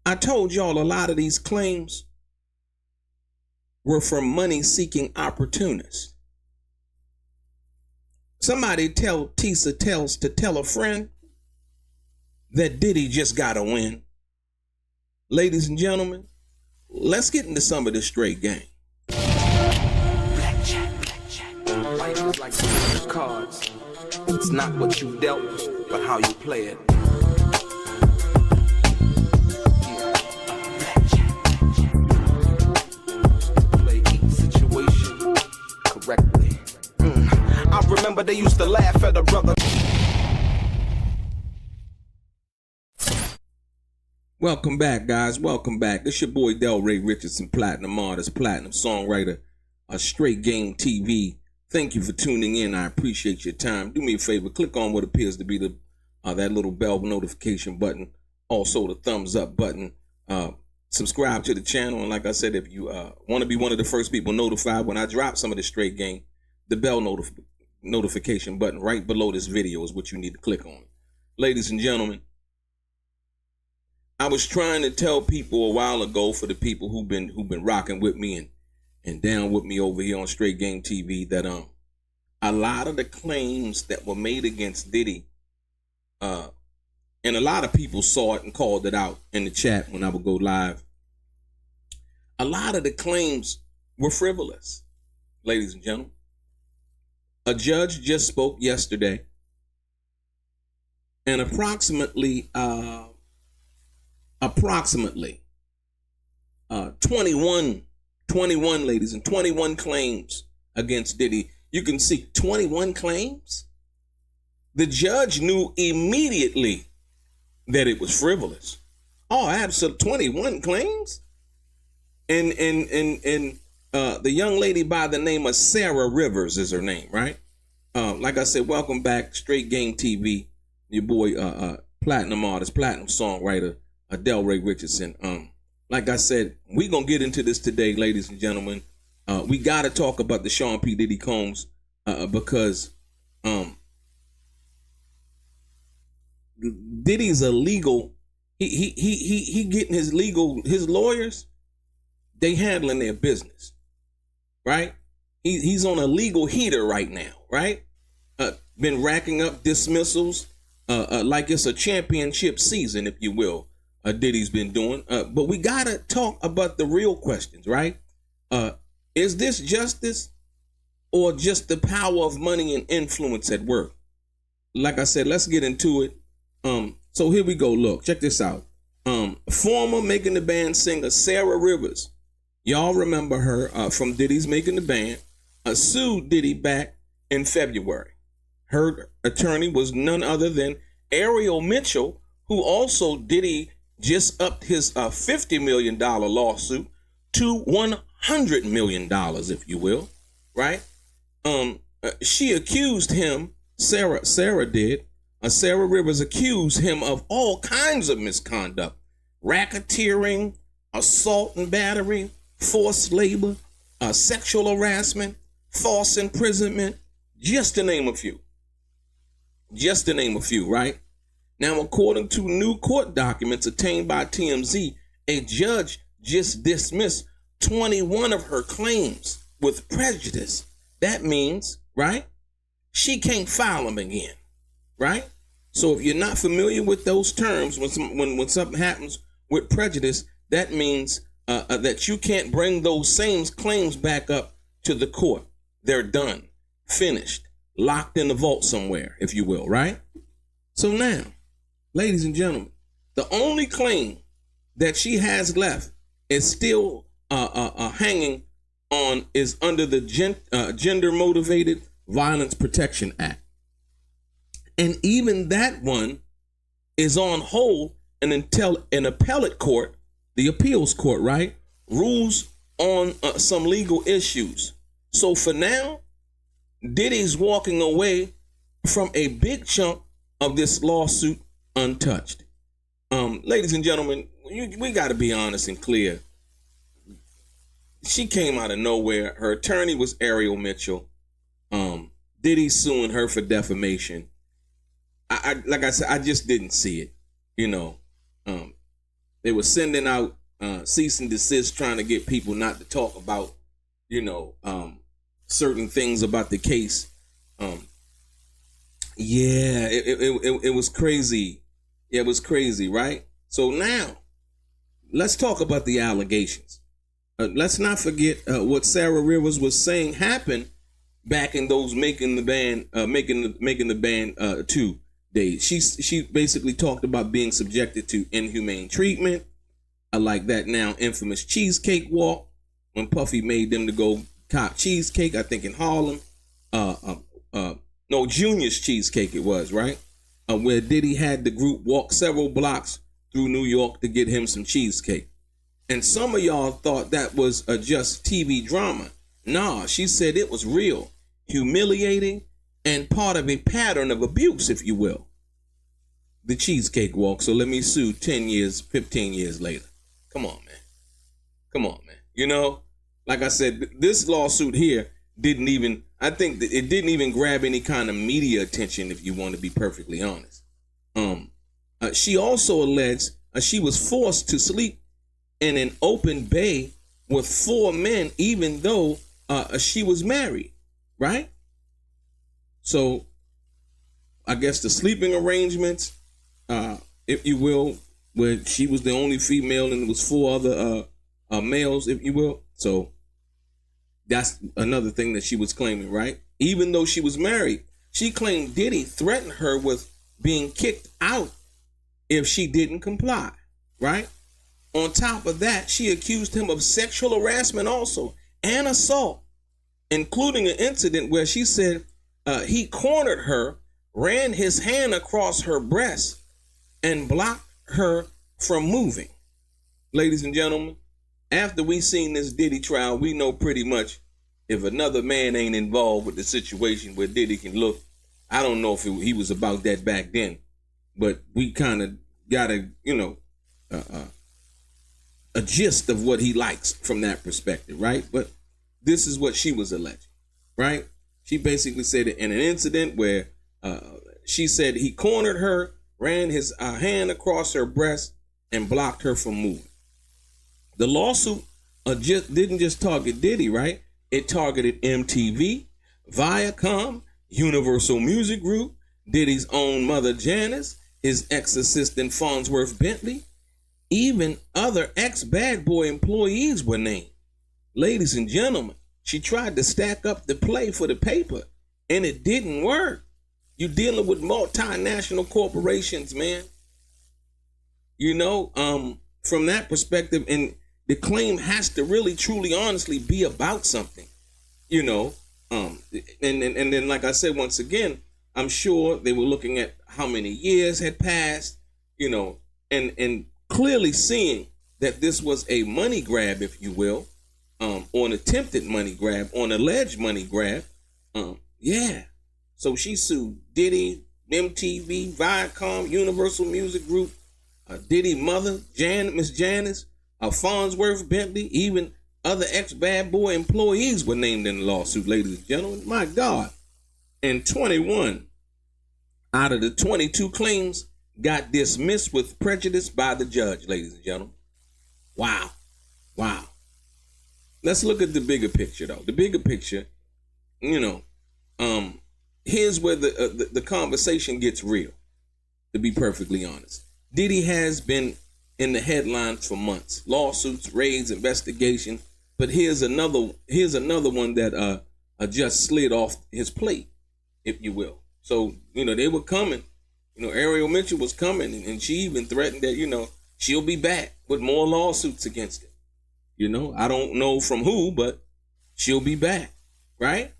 I told y'all a lot of these claims were from money-seeking opportunists. Somebody tell a friend that Diddy just got to win. Ladies and gentlemen, let's get into some of this straight game. Blackjack. Life is like those cards. It's not what you dealt, but how you play it. Play each situation correctly. I remember they used to laugh at a brother. Welcome back, guys. Welcome back. This your boy Delray Richardson, platinum artist, platinum songwriter, Straight Game TV. Thank you for tuning in. I appreciate your time. Do me a favor, click on what appears to be the that little bell notification button. Also the thumbs up button. Subscribe to the channel, and like I said, if you want to be one of the first people notified when I drop some of the straight game, the bell notification button right below this video is what you need to click on. Ladies and gentlemen, I was trying to tell people a while ago, for the people who've been rocking with me and down with me over here on Straight Game TV, that a lot of the claims that were made against Diddy, and a lot of people saw it and called it out in the chat when I would go live. A lot of the claims were frivolous, ladies and gentlemen. A judge just spoke yesterday, and approximately 21 ladies and 21 claims against Diddy. You can see 21 claims. The judge knew immediately that it was frivolous. Oh, absolutely, 21 claims. And the young lady by the name of Sara Rivers is her name, right? Like I said, welcome back, Straight Game TV. Your boy, platinum artist, platinum songwriter, Delray Richardson. Like I said, we're going to get into this today, ladies and gentlemen. We got to talk about the Sean P. Diddy Combs because Diddy's a legal, he getting his lawyers, they handling their business, right? He's on a legal heater right now, right? Been racking up dismissals like it's a championship season, if you will. Diddy's been doing, but we gotta talk about the real questions, right? Is this justice or just the power of money and influence at work? Like I said, let's get into it. So here we go. Look, check this out. Former Making the Band singer Sara Rivers, y'all remember her from Diddy's Making the Band, sued Diddy back in February. Her attorney was none other than Ariel Mitchell, who also Diddy just upped his $50 million lawsuit to $100 million, if you will, right? She accused him, Sara Rivers accused him of all kinds of misconduct: racketeering, assault and battery, forced labor, sexual harassment, false imprisonment, just to name a few. Just to name a few, right? Now, according to new court documents obtained by TMZ, a judge just dismissed 21 of her claims with prejudice. That means, right, she can't file them again, right? So if you're not familiar with those terms, when something happens with prejudice, that means that you can't bring those same claims back up to the court. They're done, finished, locked in the vault somewhere, if you will, right? So now, ladies and gentlemen, the only claim that she has left is still hanging on is under the Gender Motivated Violence Protection Act. And even that one is on hold until an appellate court, the appeals court, right, rules on some legal issues. So for now, Diddy's walking away from a big chunk of this lawsuit untouched. Ladies and gentlemen, we got to be honest and clear. She came out of nowhere. Her attorney was Ariel Mitchell. Diddy suing her for defamation. I like I said, I just didn't see it. You know, They were sending out cease and desist, trying to get people not to talk about, certain things about the case. It was crazy. Yeah, it was crazy, right? So now, let's talk about the allegations. Let's not forget what Sara Rivers was saying happened back in those making the band 2 days. She basically talked about being subjected to inhumane treatment. I like that now infamous cheesecake walk when Puffy made them to go cop cheesecake, I think in Harlem. No, Junior's cheesecake it was, right? Where Diddy had the group walk several blocks through New York to get him some cheesecake. And some of y'all thought that was just TV drama. Nah, she said it was real, humiliating, and part of a pattern of abuse, if you will. The cheesecake walk. So let me sue 10 years, 15 years later. Come on, man. Come on, man. You know, like I said, this lawsuit here didn't even grab any kind of media attention, if you want to be perfectly honest. She also alleged she was forced to sleep in an open bay with 4 men, even though she was married, right? So I guess the sleeping arrangements, if you will, where she was the only female and there was 4 other males, if you will. So that's another thing that she was claiming, right? Even though she was married, she claimed Diddy threatened her with being kicked out if she didn't comply, right? On top of that, she accused him of sexual harassment also and assault, including an incident where she said he cornered her, ran his hand across her breast, and blocked her from moving. Ladies and gentlemen, after we seen this Diddy trial, we know pretty much if another man ain't involved with the situation where Diddy can look. I don't know if he was about that back then, but we kind of got a gist of what he likes from that perspective, right? But this is what she was alleging, right? She basically said in an incident where she said he cornered her, ran his hand across her breast, and blocked her from moving. The lawsuit didn't just target Diddy, right? It targeted MTV, Viacom, Universal Music Group, Diddy's own mother Janice, his ex-assistant Fonzworth Bentley. Even other ex-Bad Boy employees were named. Ladies and gentlemen, she tried to stack up the play for the paper, and it didn't work. You're dealing with multinational corporations, man. You know, from that perspective, and the claim has to really, truly, honestly be about something, you know. And then, like I said, once again, I'm sure they were looking at how many years had passed, you know, and clearly seeing that this was a money grab, if you will, on attempted money grab, on alleged money grab. So she sued Diddy, MTV, Viacom, Universal Music Group, Diddy mother, Miss Janice, Fonzworth Bentley, even other ex-Bad Boy employees were named in the lawsuit, ladies and gentlemen. My God. And 21 out of the 22 claims got dismissed with prejudice by the judge, ladies and gentlemen. Wow. Let's look at the bigger picture, though. The bigger picture, you know, here's where the conversation gets real, to be perfectly honest. Diddy has been in the headlines for months. Lawsuits, raids, investigation. But here's another one that just slid off his plate, if you will. So, you know, they were coming. You know, Ariel Mitchell was coming, and she even threatened that, you know, she'll be back with more lawsuits against him. You know, I don't know from who, but she'll be back, right?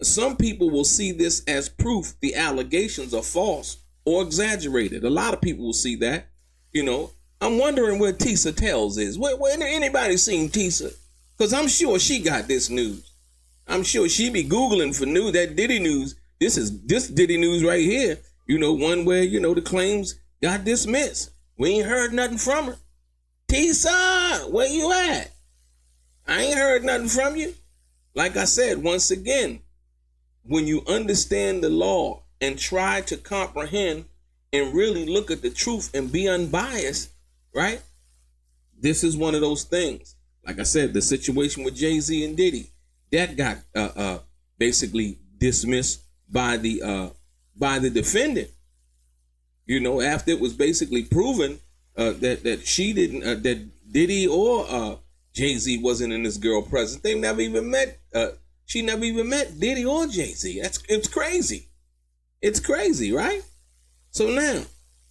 Some people will see this as proof the allegations are false or exaggerated. A lot of people will see that. You know, I'm wondering where Tisa Tells is. Where anybody seen Tisa? Because I'm sure she got this news. I'm sure she be Googling for news, that Diddy news. This Diddy news right here. You know, one where, you know, the claims got dismissed. We ain't heard nothing from her. Tisa, where you at? I ain't heard nothing from you. Like I said, once again, when you understand the law and try to comprehend and really look at the truth and be unbiased, right? This is one of those things. Like I said, the situation with Jay-Z and Diddy, that got basically dismissed by the defendant. You know, after it was basically proven that she didn't, that Diddy or Jay-Z wasn't in this girl presence. They never even met. She never even met Diddy or Jay-Z. It's crazy. It's crazy, right? So now,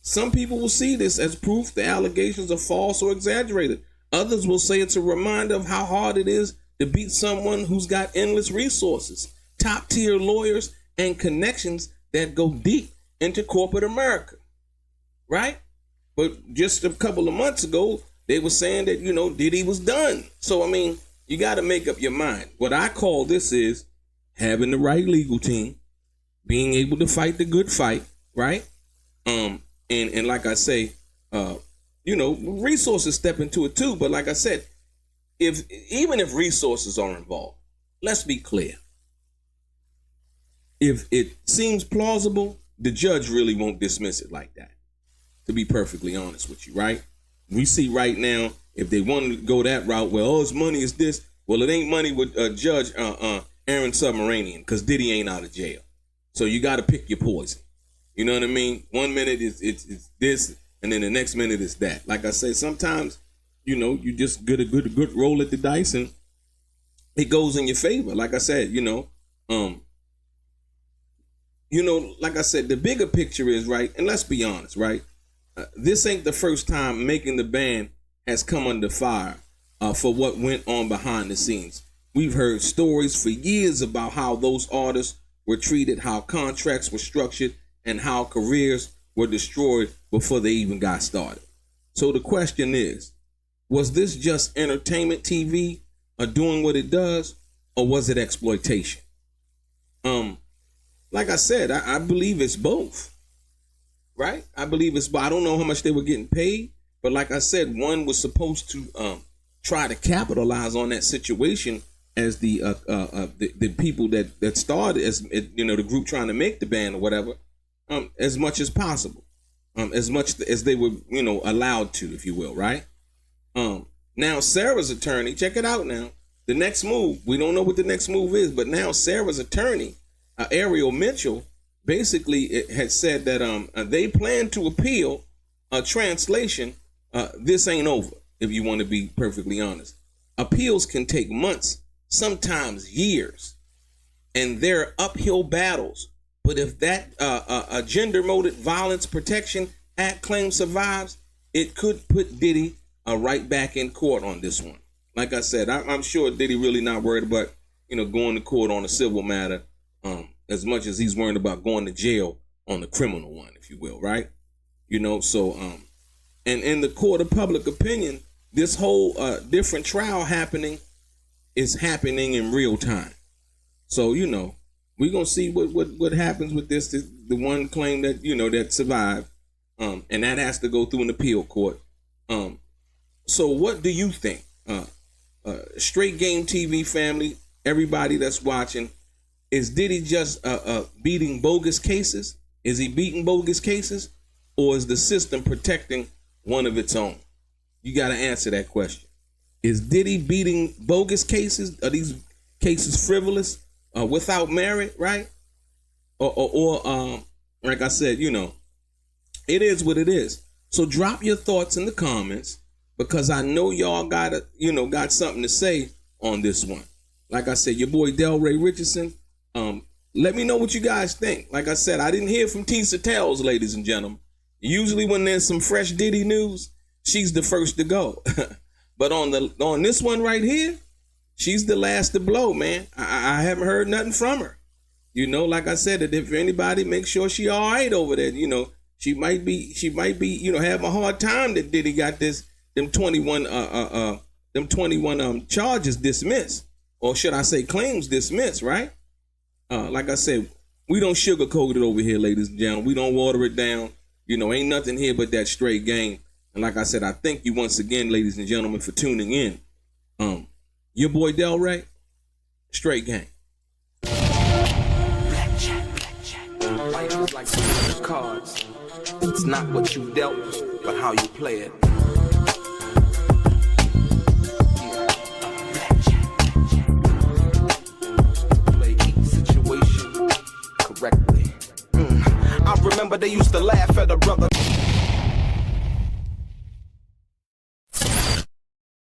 some people will see this as proof the allegations are false or exaggerated. Others will say it's a reminder of how hard it is to beat someone who's got endless resources, top-tier lawyers, and connections that go deep into corporate America, right? But just a couple of months ago, they were saying that, you know, Diddy was done. So, I mean, you got to make up your mind. What I call this is having the right legal team, being able to fight the good fight, right? And like I say, you know, resources step into it too. But like I said, even if resources are involved, let's be clear. If it seems plausible, the judge really won't dismiss it like that, to be perfectly honest with you, right? We see right now, if they want to go that route, well, oh, it's money, it's this. Well, it ain't money with Judge Aaron Submaranian, because Diddy ain't out of jail. So you got to pick your poison. You know what I mean? 1 minute it's this, and then the next minute it's that. Like I say, sometimes, you know, you just get a good roll at the dice, and it goes in your favor. Like I said, like I said, the bigger picture is, right, and let's be honest, right? This ain't the first time Making the Band has come under fire for what went on behind the scenes. We've heard stories for years about how those artists were treated, how contracts were structured, and how careers were destroyed before they even got started. So the question is, was this just entertainment TV doing what it does, or was it exploitation? Like I said, I believe it's both, right? I believe it's, I don't know how much they were getting paid, but like I said, one was supposed to try to capitalize on that situation as the people that started, as you know, the group trying to make the band or whatever, as much as possible, as much as they were, you know, allowed to, if you will, right? Now Sarah's attorney, check it out now. The next move, we don't know what the next move is, but now Sarah's attorney, Ariel Mitchell, basically had said that they plan to appeal a translation. This ain't over, if you want to be perfectly honest. Appeals can take months, sometimes years, and they're uphill battles. But if that Gender-Motive Violence Protection Act claim survives, it could put Diddy right back in court on this one. Like I said, I'm sure Diddy really not worried about, you know, going to court on a civil matter as much as he's worried about going to jail on the criminal one, if you will, right? You know, so and in the court of public opinion, this whole different trial is happening in real time. So, you know, we're gonna see what happens with this. The one claim that, you know, that survived, and that has to go through an appeal court. So what do you think? Straight Game TV family, everybody that's watching, is Diddy just beating bogus cases? Is he beating bogus cases, or is the system protecting one of its own? You got to answer that question. Is Diddy beating bogus cases? Are these cases frivolous, without merit, right? Or like I said, you know, it is what it is. So drop your thoughts in the comments, because I know y'all got something to say on this one. Like I said, your boy Delray Richardson. Let me know what you guys think. Like I said, I didn't hear from Tisa Tells, ladies and gentlemen. Usually when there's some fresh Diddy news, she's the first to go. But on this one right here, she's the last to blow, man. I haven't heard nothing from her. You know, like I said, that if anybody, make sure she all right over there. You know, she might be, you know, having a hard time that Diddy got them 21 charges dismissed, or should I say claims dismissed, right? Like I said, we don't sugarcoat it over here, ladies and gentlemen. We don't water it down. You know, ain't nothing here but that straight game. And like I said, I thank you once again, ladies and gentlemen, for tuning in. Your boy Delray, straight game. Blackjack. Life is like cards. It's not what you dealt, but how you play it. Correctly. I remember they used to laugh at a brother.